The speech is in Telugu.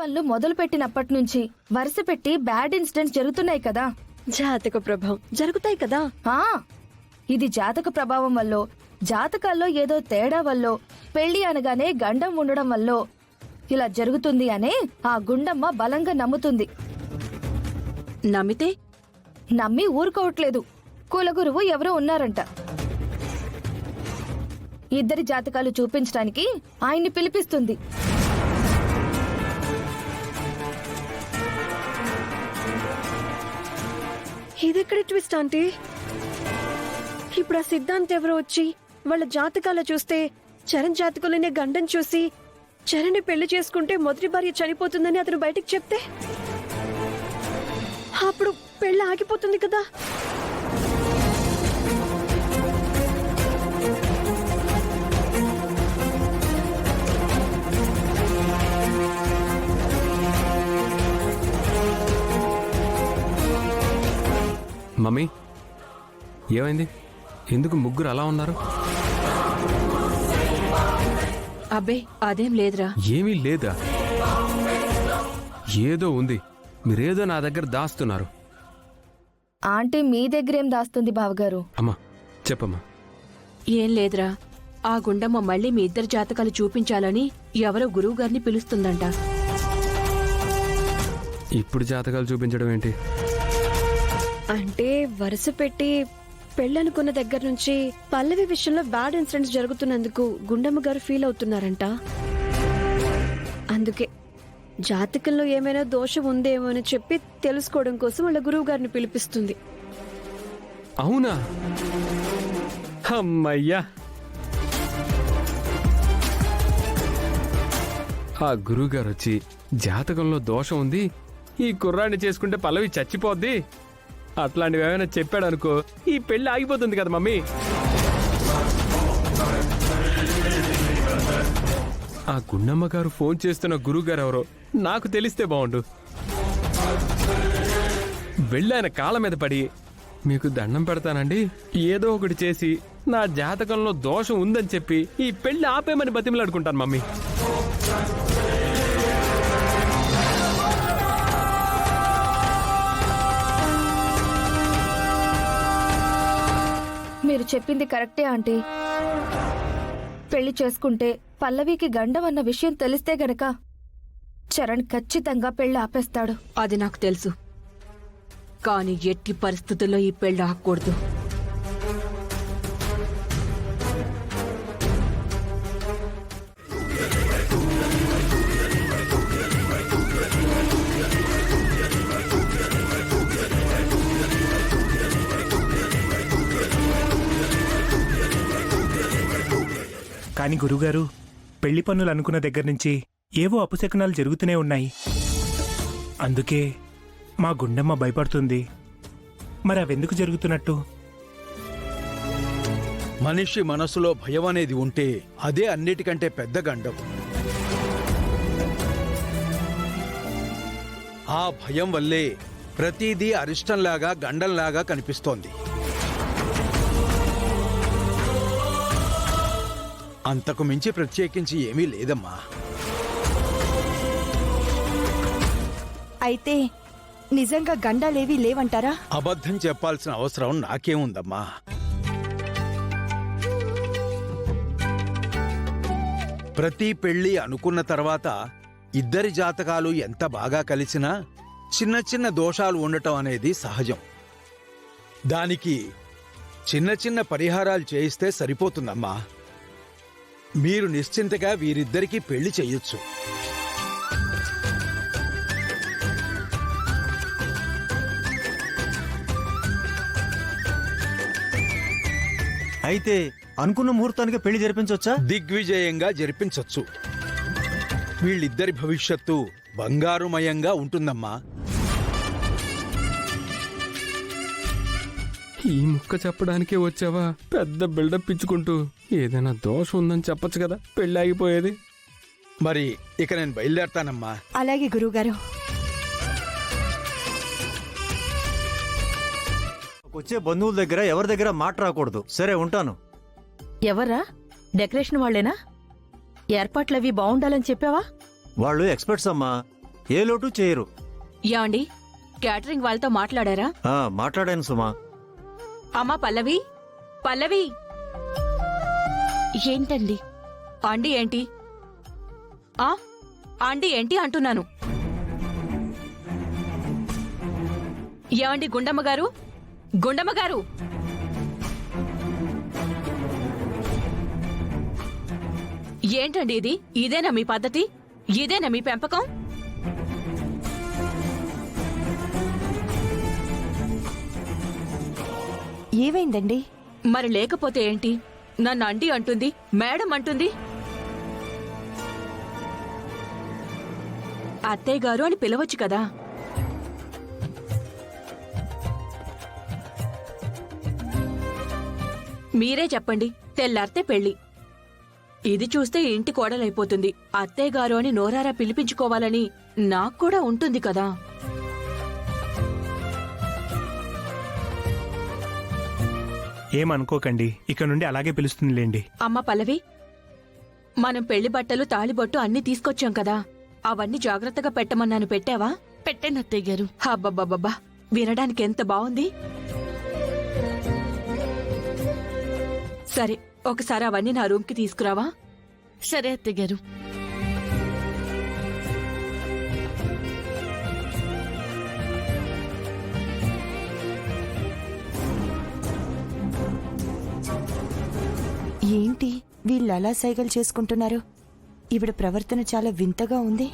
పనులు మొదలు పెట్టినప్పటి నుంచి వరుస పెట్టి బ్యాడ్ ఇన్సిడెంట్స్ జరుగుతున్నాయి కదా. జాతక ప్రభావం జరుగుతాయి కదా. ఇది జాతక ప్రభావం వల్ల, జాతకాల్లో ఏదో తేడా వల్ల, పెళ్లి అనగానే గండం ఉండడం వల్ల ఇలా జరుగుతుంది అనే ఆ గుండమ్మ బలంగా నమ్ముతుంది. నమ్మితే నమ్మి ఊరుకోవట్లేదు. కులగురువు ఎవరో ఉన్నారంట. ఇద్దరి జాతకాలు చూపించడానికి ఆయన్ని పిలిపిస్తుంది. ఇదెక్కడ ట్విస్ట్ ఆంటీ? ఇప్పుడు ఆ సిద్ధాంత్ ఎవరో వచ్చి వాళ్ళ జాతకాలు చూస్తే చరణ్ జాతకులనే గండం చూసి చరణ్ పెళ్లి చేసుకుంటే మొదటి భార్య చనిపోతుందని అతను బయటికి చెప్తే అప్పుడు పెళ్లి ఆగిపోతుంది కదా. మమ్మీ, ఏమైంది? ఎందుకు ముగ్గురు అలా ఉన్నారు? అబ్బే అదేం లేదురా. ఏమీ లేదా? ఏదో ఉంది. మీరేదో నా దగ్గర దాస్తున్నారు. ఆంటీ మీ దగ్గరేం దాస్తుంది బావగారు? అమ్మా చెప్పమ్మా. ఏం లేదురా, ఆ గుండమ్మ మళ్ళీ మీ ఇద్దరు జాతకాలు చూపించాలని ఎవరో గురువు గారిని పిలుస్తుందంట. ఇప్పుడు జాతకాలు చూపించడం ఏంటి? అంటే వరుస పెట్టి పెళ్ళనుకున్న దగ్గర నుంచి పల్లవి విషయంలో బ్యాడ్ ఇన్సిడెంట్స్ జరుగుతున్నందుకు గుండమ్మ గారు ఫీల్ అవుతున్నారంట. అందుకే జాతకంలో ఏమైనా దోషం ఉందేమో అని చెప్పి తెలుసుకోవడం కోసం వాళ్ళ గురువు గారిని పిలిపిస్తుంది. అవునా? అమ్మయ్యా, ఆ గురువుగారు వచ్చి జాతకంలో దోషం ఉంది, ఈ కుర్రాన్ని చేసుకుంటే పల్లవి చచ్చిపోద్ది అట్లాంటివి ఏమైనా చెప్పాడు అనుకో, ఈ పెళ్లి ఆగిపోతుంది కదా మమ్మీ. ఆ గుండమ్మ గారు ఫోన్ చేస్తున్న గురువు గారు ఎవరో నాకు తెలిస్తే బాగుండు. వెళ్ళాయన కాళ్ళ మీద పడి మీకు దండం పెడతానండి, ఏదో ఒకటి చేసి నా జాతకంలో దోషం ఉందని చెప్పి ఈ పెళ్లి ఆపేమని బతిమలాడుకుంటాను మమ్మీ. మీరు చెప్పింది కరెక్టే ఆంటీ. పెళ్లి చేసుకుంటే పల్లవికి గండం అన్న విషయం తెలిస్తే గనక చరణ్ ఖచ్చితంగా పెళ్లి ఆపేస్తాడు. అది నాకు తెలుసు, కానీ ఎట్టి పరిస్థితుల్లో ఈ పెళ్లి ఆగకూడదు. కాని గురుగారు, పెళ్లి పనులు అనుకున్న దగ్గర నుంచి ఏవో అపశకునాలు జరుగుతూనే ఉన్నాయి. అందుకే మా గుండమ్మ భయపడుతుంది. మరి అవెందుకు జరుగుతున్నట్టు? మనిషి మనసులో భయం అనేది ఉంటే అదే అన్నిటికంటే పెద్ద గండం. ఆ భయం వల్లే ప్రతిదీ అరిష్టంలాగా గండంలాగా కనిపిస్తోంది. అంతకు మించి ప్రత్యేకించి ఏమీ లేదమ్మా. అయితే నిజంగా గండాలేవీ లేవంటారా? అబద్ధం చెప్పాల్సిన అవసరం నాకేముందమ్మా. ప్రతి పెళ్లి అనుకున్న తర్వాత ఇద్దరి జాతకాలు ఎంత బాగా కలిసినా చిన్న చిన్న దోషాలు ఉండటం అనేది సహజం. దానికి చిన్న చిన్న పరిహారాలు చేయిస్తే సరిపోతుందమ్మా. మీరు నిశ్చింతగా వీరిద్దరికీ పెళ్లి చెయ్యొచ్చు. అయితే అనుకున్న ముహూర్తానికి పెళ్లి జరిపించవచ్చా? దిగ్విజయంగా జరిపించొచ్చు. వీళ్ళిద్దరి భవిష్యత్తు బంగారుమయంగా ఉంటుందమ్మా. ఈ ముక్క చెప్పడానికే వచ్చావా? పెద్ద బిల్డప్ ఇచ్చుకుంటూ ఏదైనా దోషం ఉందని చెప్పొచ్చు కదా, పెళ్లి ఆగిపోయేది. మరి ఇక నేను బయలుదేరతానమ్మా. అలాగే గురువుగారు. వచ్చే బంధువుల దగ్గర ఎవరి దగ్గర మాట రాకూడదు. సరే, ఉంటాను. ఎవరా? డెకరేషన్ వాళ్లేనా? ఏర్పాట్లవి బాగుండాలని చెప్పావా? వాళ్ళు ఎక్స్పర్ట్స్ అమ్మా. ఏ లోటు చేయరు. యాండి క్యాటరింగ్ వాళ్ళతో మాట్లాడారా? మాట్లాడాను సుమా. అమ్మా పల్లవి, పల్లవి. ఏంటండి? ఆంటీ ఏంటి? ఆంటీ ఏంటి అంటున్నాను. ఏమండి గుండమ్మ గారు, గుండమ్మ గారు. ఏంటండి ఇది? ఇదేనా మీ పద్ధతి? ఇదేనా మీ పెంపకం? ఏమైందండి? మరి లేకపోతే ఏంటి? నన్ను ఆంటీ అంటుంది, మేడం అంటుంది. అత్తయ్య గారు అని పిలవచ్చు కదా. మీరే చెప్పండి, తెల్లారితే పెళ్లి. ఇది చూస్తే ఇంటి కోడలైపోతుంది. అత్తయ్య గారు అని నోరారా పిలిపించుకోవాలని నాకు కూడా ఉంటుంది కదా. ఏమనుకోకండి, ఇక నుండి అలాగే పిలుస్తుందిలేండి. అమ్మ పల్లవి, మనం పెళ్లి బట్టలు తాళిబొట్టు అన్నీ తీసుకొచ్చాం కదా, అవన్నీ జాగ్రత్తగా పెట్టమన్నాను. పెట్టావా? పెట్టండి అత్తయ్య గారు. అబ్బబ్బబ్బబ్బా, వినడానికి ఎంత బాగుంది. సరే, ఒకసారి అవన్నీ నా రూమ్కి తీసుకురావా? సరే అత్తయ్య గారు. ఏంటి వీళ్ళు అలా సైగలు చేసుకుంటున్నారు? ఈవిడ ప్రవర్తన చాలా వింతగా ఉంది.